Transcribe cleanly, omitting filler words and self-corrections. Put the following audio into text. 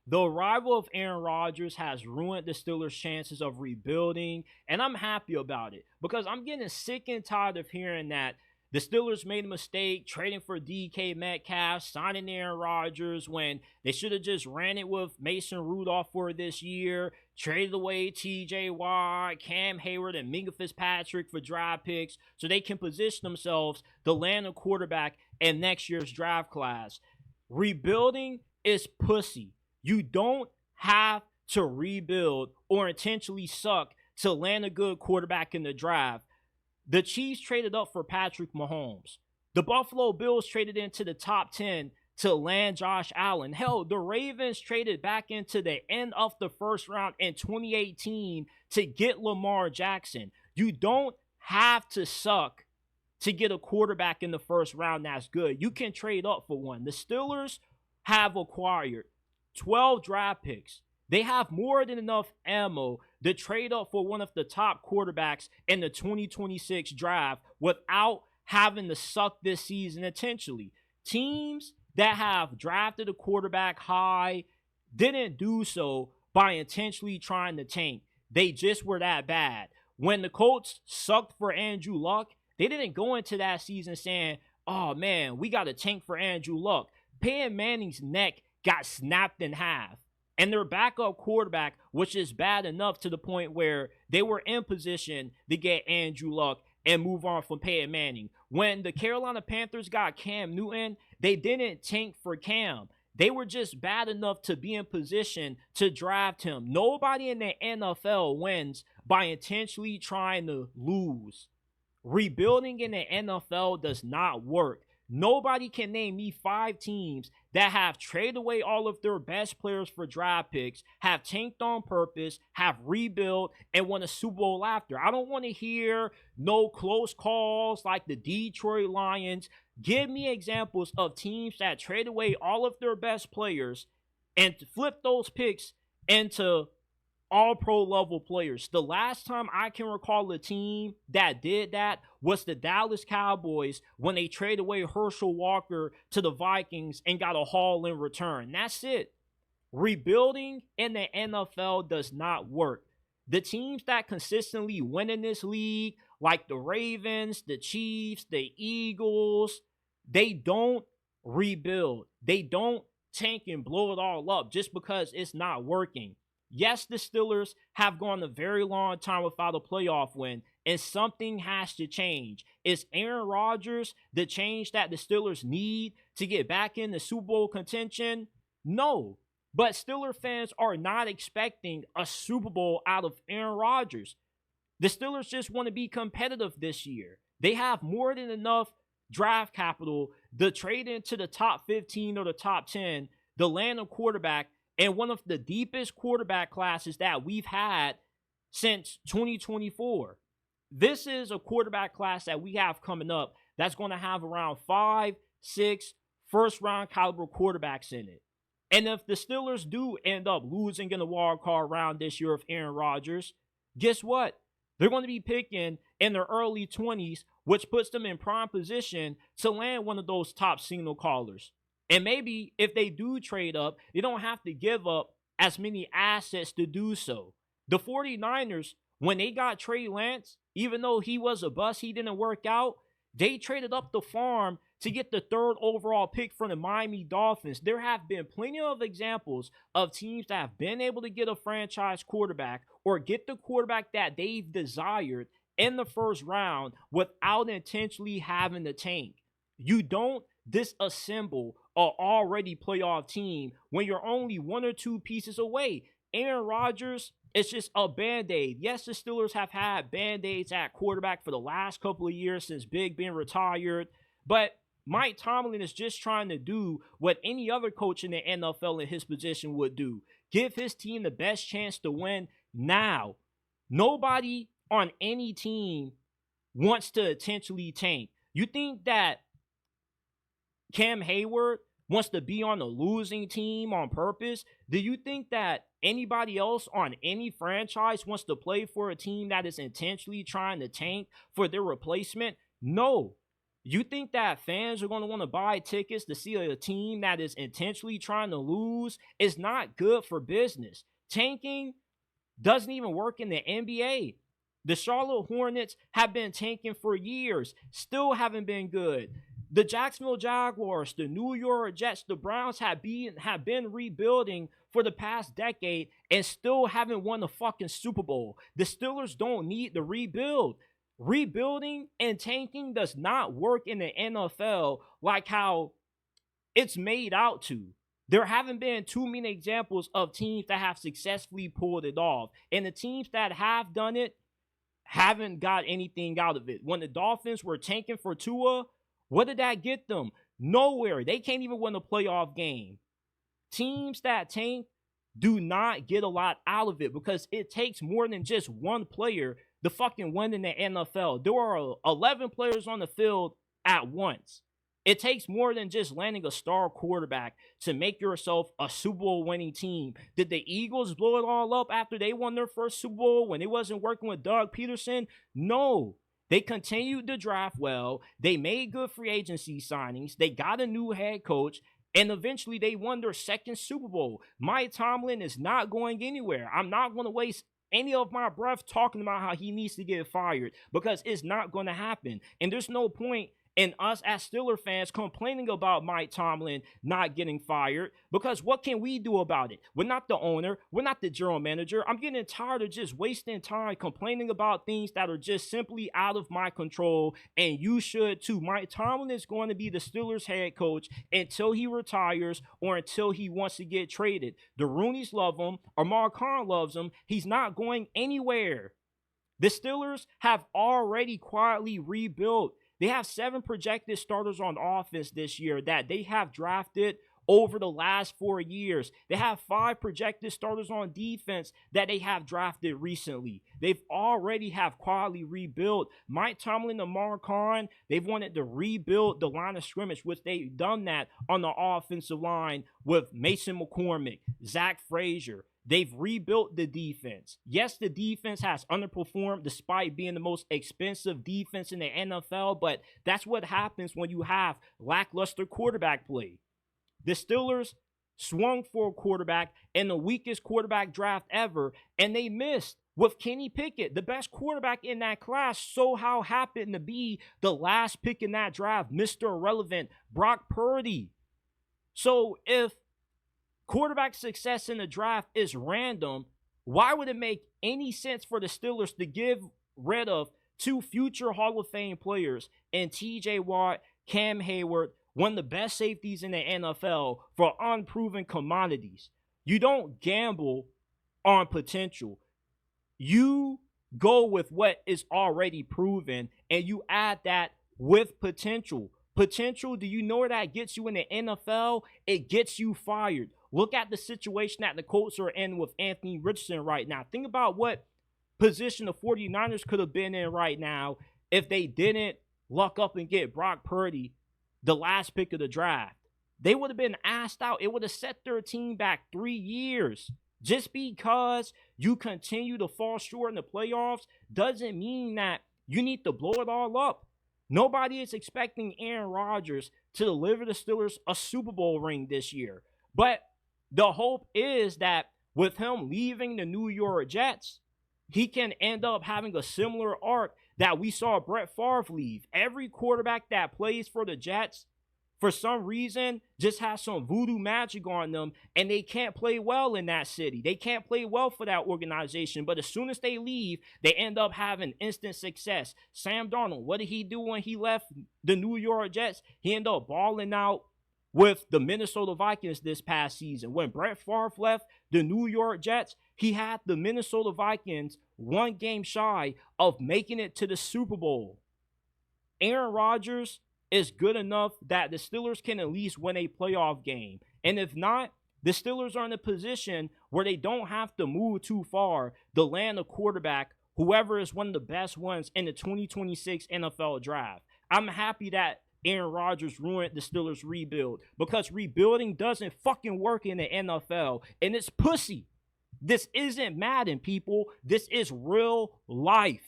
The arrival of Aaron Rodgers has ruined the Steelers' chances of rebuilding, and I'm happy about it because I'm getting sick and tired of hearing that the Steelers made a mistake trading for DK Metcalf, signing Aaron Rodgers when they should have just ran it with Mason Rudolph for this year, traded away TJ Watt, Cam Hayward, and Minka Fitzpatrick for draft picks so they can position themselves to land a quarterback in next year's draft class. Rebuilding is pussy. You don't have to rebuild or intentionally suck to land a good quarterback in the draft. The Chiefs traded up for Patrick Mahomes. The Buffalo Bills traded into the top 10 to land Josh Allen. Hell, the Ravens traded back into the end of the first round in 2018 to get Lamar Jackson. You don't have to suck to get a quarterback in the first round that's good. You can trade up for one. The Steelers have acquired 12 draft picks. They have more than enough ammo to trade up for one of the top quarterbacks in the 2026 draft without having to suck this season intentionally. Teams that have drafted a quarterback high didn't do so by intentionally trying to tank. They just were that bad. When the Colts sucked for Andrew Luck, they didn't go into that season saying, oh man, we got to tank for Andrew Luck. Peyton Manning's neck got snapped in half. And their backup quarterback was just bad enough to the point where they were in position to get Andrew Luck and move on from Peyton Manning. When the Carolina Panthers got Cam Newton, they didn't tank for Cam. They were just bad enough to be in position to draft him. Nobody in the NFL wins by intentionally trying to lose. Rebuilding in the NFL does not work. Nobody can name me 5 teams that have traded away all of their best players for draft picks, have tanked on purpose, have rebuilt, and won a Super Bowl after. I don't want to hear no close calls like the Detroit Lions. Give me examples of teams that trade away all of their best players and flip those picks into all pro level players. The last time I can recall a team that did that was the Dallas Cowboys when they traded away Herschel Walker to the Vikings and got a haul in return. That's it. Rebuilding in the NFL does not work. The teams that consistently win in this league, like the Ravens, the Chiefs, the Eagles, they don't rebuild. They don't tank and blow it all up just because it's not working. Yes, the Steelers have gone a very long time without a playoff win, and something has to change. Is Aaron Rodgers the change that the Steelers need to get back in the Super Bowl contention? No. But Steeler fans are not expecting a Super Bowl out of Aaron Rodgers. The Steelers just want to be competitive this year. They have more than enough draft capital to trade into the top 15 or the top 10, to land a quarterback, and one of the deepest quarterback classes that we've had since 2024. This is a quarterback class that we have coming up that's going to have around 5, 6 first-round caliber quarterbacks in it. And if the Steelers do end up losing in the wild card round this year of Aaron Rodgers, guess what? They're going to be picking in their early 20s, which puts them in prime position to land one of those top signal callers. And maybe if they do trade up, they don't have to give up as many assets to do so. The 49ers, when they got Trey Lance, even though he was a bust, he didn't work out, they traded up the farm to get the 3rd overall pick from the Miami Dolphins. There have been plenty of examples of teams that have been able to get a franchise quarterback or get the quarterback that they've desired in the first round without intentionally having to tank. You don't disassemble an already playoff team when you're only 1 or 2 pieces away. Aaron Rodgers is just a Band-Aid. Yes, the Steelers have had Band-Aids at quarterback for the last couple of years since Big Ben retired, but Mike Tomlin is just trying to do what any other coach in the NFL in his position would do. Give his team the best chance to win now. Nobody on any team wants to intentionally tank. You think that Cam Hayward wants to be on a losing team on purpose? Do you think that anybody else on any franchise wants to play for a team that is intentionally trying to tank for their replacement? No. You think that fans are going to want to buy tickets to see a team that is intentionally trying to lose? It's not good for business. Tanking doesn't even work in the NBA. The Charlotte Hornets have been tanking for years, still haven't been good. The Jacksonville Jaguars, the New York Jets, the Browns have been rebuilding for the past decade and still haven't won the fucking Super Bowl. The Steelers don't need to rebuild. Rebuilding and tanking does not work in the NFL like how it's made out to. There haven't been too many examples of teams that have successfully pulled it off. And the teams that have done it haven't got anything out of it. When the Dolphins were tanking for Tua, what did that get them? Nowhere. They can't even win a playoff game. Teams that tank do not get a lot out of it because it takes more than just one player to fucking win in the NFL. There are 11 players on the field at once. It takes more than just landing a star quarterback to make yourself a Super Bowl winning team. Did the Eagles blow it all up after they won their first Super Bowl when it wasn't working with Doug Peterson? No. They continued to draft well. They made good free agency signings. They got a new head coach. And eventually they won their second Super Bowl. Mike Tomlin is not going anywhere. I'm not going to waste any of my breath talking about how he needs to get fired because it's not going to happen. And there's no point in us as Steeler fans complaining about Mike Tomlin not getting fired because what can we do about it? We're not the owner. We're not the general manager. I'm getting tired of just wasting time complaining about things that are just simply out of my control, and you should too. Mike Tomlin is going to be the Steelers head coach until he retires or until he wants to get traded. The Rooneys love him. Amar Khan loves him. He's not going anywhere. The Steelers have already quietly rebuilt. They have 7 projected starters on offense this year that they have drafted over the last 4 years. They have 5 projected starters on defense that they have drafted recently. They've already have quietly rebuilt. Mike Tomlin and Amar Khan, they've wanted to rebuild the line of scrimmage, which they've done that on the offensive line with Mason McCormick, Zach Frazier. They've rebuilt the defense. Yes, the defense has underperformed despite being the most expensive defense in the NFL, but that's what happens when you have lackluster quarterback play. The Steelers swung for a quarterback in the weakest quarterback draft ever, and they missed with Kenny Pickett, the best quarterback in that class, so how happened to be the last pick in that draft, Mr. Irrelevant, Brock Purdy. So if quarterback success in the draft is random, why would it make any sense for the Steelers to give rid of 2 future Hall of Fame players in TJ Watt, Cam Hayward, one of the best safeties in the NFL, for unproven commodities? You don't gamble on potential. You go with what is already proven and you add that with potential. Potential, do you know where that gets you in the NFL? It gets you fired. Look at the situation that the Colts are in with Anthony Richardson right now. Think about what position the 49ers could have been in right now if they didn't luck up and get Brock Purdy, the last pick of the draft. They would have been asked out. It would have set their team back 3 years. Just because you continue to fall short in the playoffs doesn't mean that you need to blow it all up. Nobody is expecting Aaron Rodgers to deliver the Steelers a Super Bowl ring this year. But the hope is that with him leaving the New York Jets, he can end up having a similar arc that we saw Brett Favre leave. Every quarterback that plays for the Jets, for some reason, just has some voodoo magic on them, and they can't play well in that city. They can't play well for that organization, but as soon as they leave, they end up having instant success. Sam Darnold, what did he do when he left the New York Jets? He ended up balling out with the Minnesota Vikings this past season. When Brett Favre left the New York Jets, he had the Minnesota Vikings 1 game shy of making it to the Super Bowl. Aaron Rodgers is good enough that the Steelers can at least win a playoff game. And if not, the Steelers are in a position where they don't have to move too far to land a quarterback, whoever is one of the best ones in the 2026 NFL draft. I'm happy that Aaron Rodgers ruined the Steelers' rebuild because rebuilding doesn't fucking work in the NFL, and it's pussy. This isn't Madden, people. This is real life.